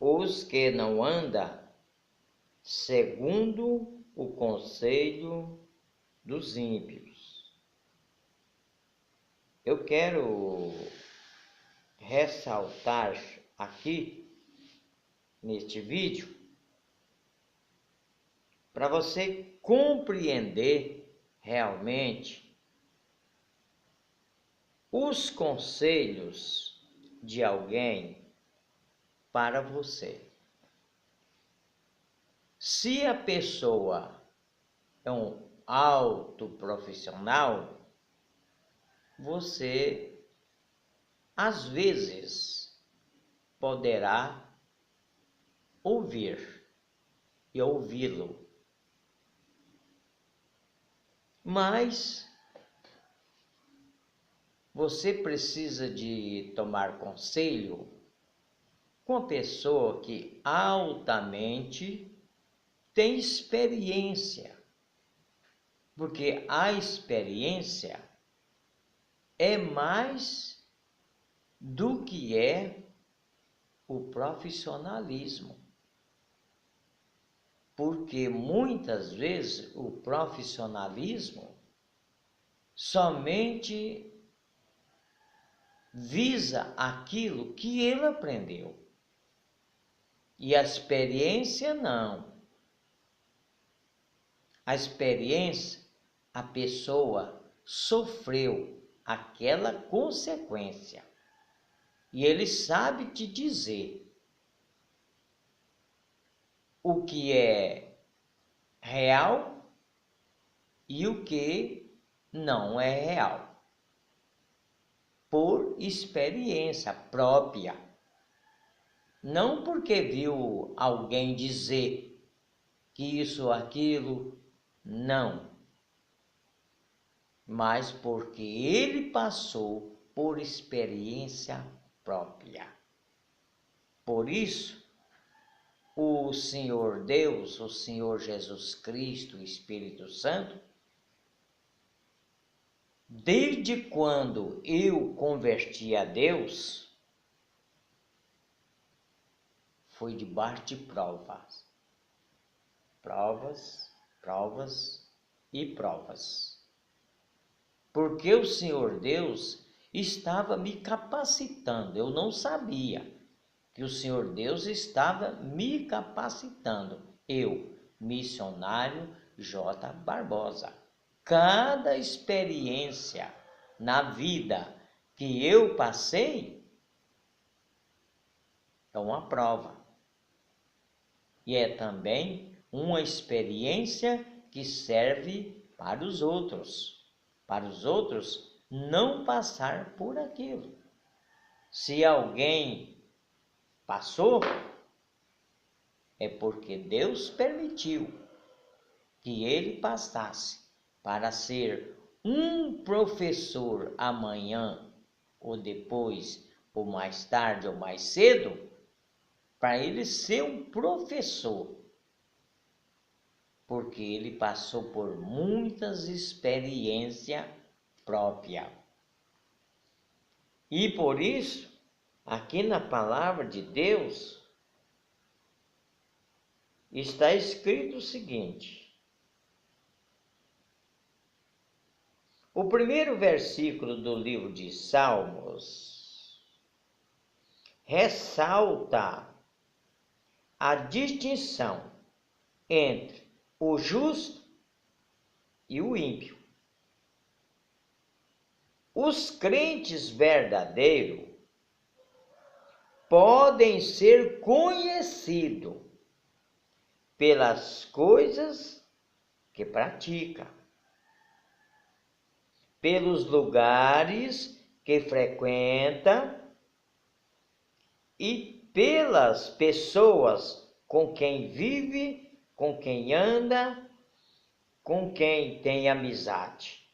os que não andam segundo o conselho dos ímpios. Eu quero ressaltar aqui neste vídeo para você compreender realmente os conselhos de alguém para você. Se a pessoa é um alto profissional, você às vezes poderá ouvir e ouvi-lo. Mas você precisa de tomar conselho com a pessoa que altamente tem experiência, porque a experiência é mais do que é o profissionalismo. Porque muitas vezes o profissionalismo somente visa aquilo que ele aprendeu. E a experiência não. A experiência, a pessoa sofreu aquela consequência. E ele sabe te dizer o que é real e o que não é real, por experiência própria. Não porque viu alguém dizer que isso ou aquilo, não. Mas porque ele passou por experiência própria. Por isso, o Senhor Deus, o Senhor Jesus Cristo, o Espírito Santo, desde quando eu converti a Deus, foi debaixo de provas. Provas e provas. Porque o Senhor Deus estava me capacitando. Eu não sabia que o Senhor Deus estava me capacitando. Eu, missionário J. Barbosa. Cada experiência na vida que eu passei é uma prova. E é também uma experiência que serve para os outros não passar por aquilo. Se alguém passou, é porque Deus permitiu que ele passasse para ser um professor amanhã, ou depois, ou mais tarde, ou mais cedo, para ele ser um professor, porque ele passou por muitas experiências próprias. E por isso, aqui na palavra de Deus, está escrito o seguinte: o primeiro versículo do livro de Salmos ressalta a distinção entre o justo e o ímpio. Os crentes verdadeiros podem ser conhecidos pelas coisas que praticam, pelos lugares que frequenta e pelas pessoas com quem vive, com quem anda, com quem tem amizade.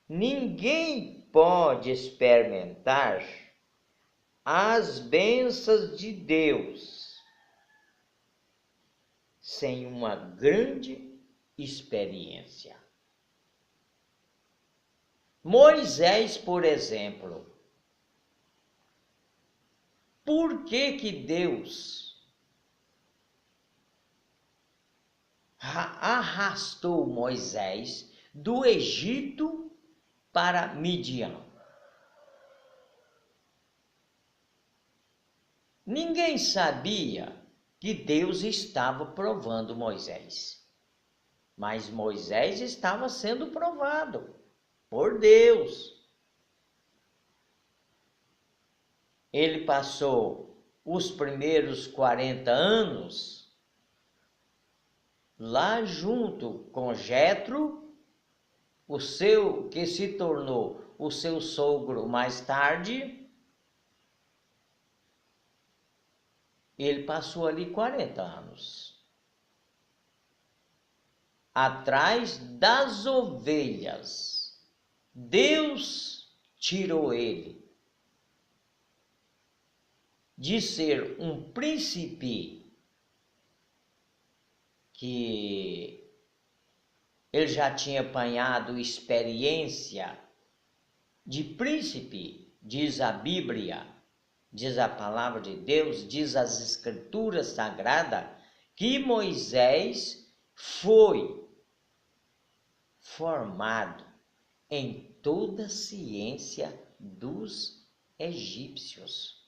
Ninguém pode experimentar as bênçãos de Deus sem uma grande experiência. Moisés, por exemplo, Por que Deus arrastou Moisés do Egito para Midian? Ninguém sabia que Deus estava provando Moisés, mas Moisés estava sendo provado por Deus. Ele passou os primeiros 40 anos lá junto com Jetro, que se tornou o seu sogro mais tarde. Ele passou ali 40 anos atrás das ovelhas. Deus tirou ele de ser um príncipe que ele já tinha apanhado experiência de príncipe, diz a Bíblia, diz a palavra de Deus, diz as Escrituras Sagradas, que Moisés foi formado em toda a ciência dos egípcios.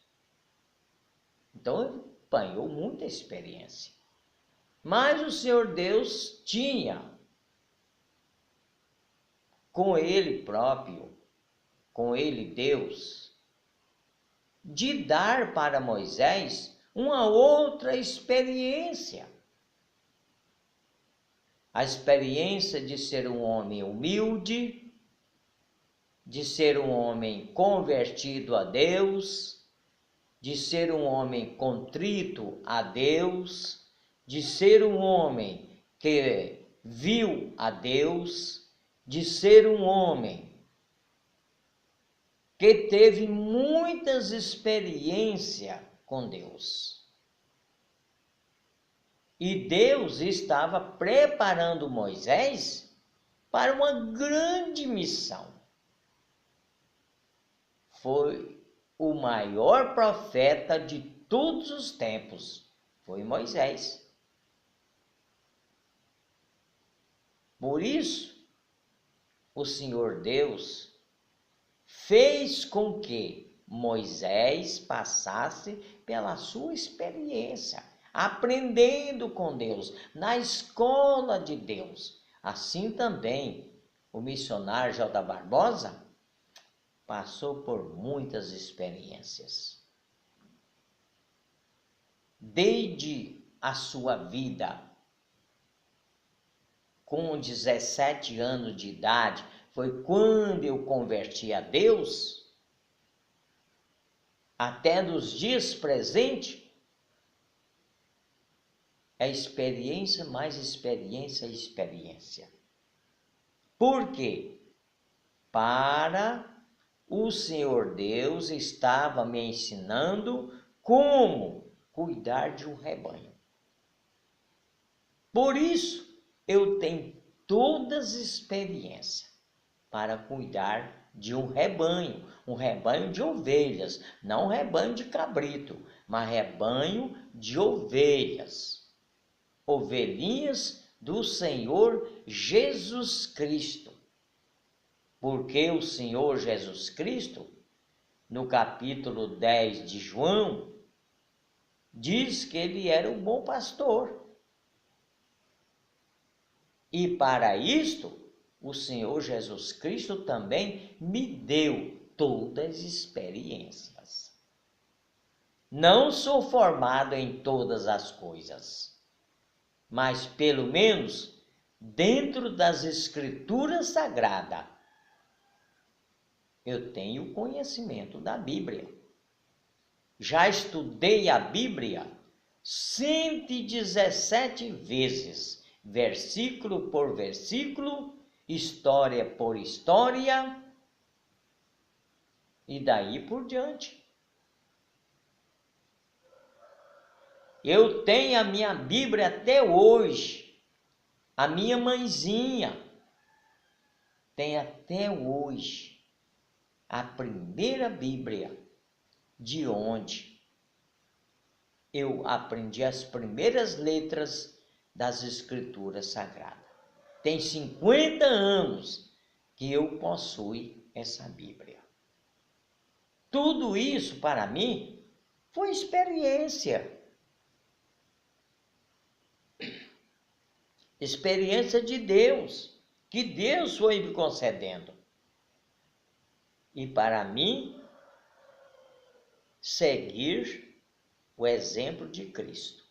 Então ele apanhou muita experiência. Mas o Senhor Deus tinha com ele próprio, com ele Deus, de dar para Moisés uma outra experiência. A experiência de ser um homem humilde, de ser um homem convertido a Deus, de ser um homem contrito a Deus, de ser um homem que viu a Deus, de ser um homem que teve muitas experiências com Deus. E Deus estava preparando Moisés para uma grande missão. Foi o maior profeta de todos os tempos, foi Moisés. Por isso, o Senhor Deus fez com que Moisés passasse pela sua experiência, aprendendo com Deus, na escola de Deus. Assim também, o missionário J. Barbosa passou por muitas experiências. Desde a sua vida, com 17 anos de idade, foi quando eu converti a Deus, até nos dias presentes, é experiência mais experiência e experiência. Por quê? Para o Senhor Deus estava me ensinando como cuidar de um rebanho. Por isso, eu tenho todas as experiências para cuidar de um rebanho de ovelhas, não um rebanho de cabrito, mas rebanho de ovelhas, ovelhinhas do Senhor Jesus Cristo. Porque o Senhor Jesus Cristo, no capítulo 10 de João, diz que ele era um bom pastor. E para isto, o Senhor Jesus Cristo também me deu todas as experiências. Não sou formado em todas as coisas, mas pelo menos dentro das Escrituras Sagradas, eu tenho conhecimento da Bíblia. Já estudei a Bíblia 117 vezes, versículo por versículo, história por história, e daí por diante. Eu tenho a minha Bíblia até hoje. A minha mãezinha tem até hoje a primeira Bíblia. De onde eu aprendi as primeiras letras das Escrituras Sagradas. Tem 50 anos que eu possuo essa Bíblia. Tudo isso, para mim, foi experiência. Experiência de Deus, que Deus foi me concedendo. E para mim, seguir o exemplo de Cristo.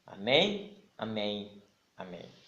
Amém? Amém? Amém.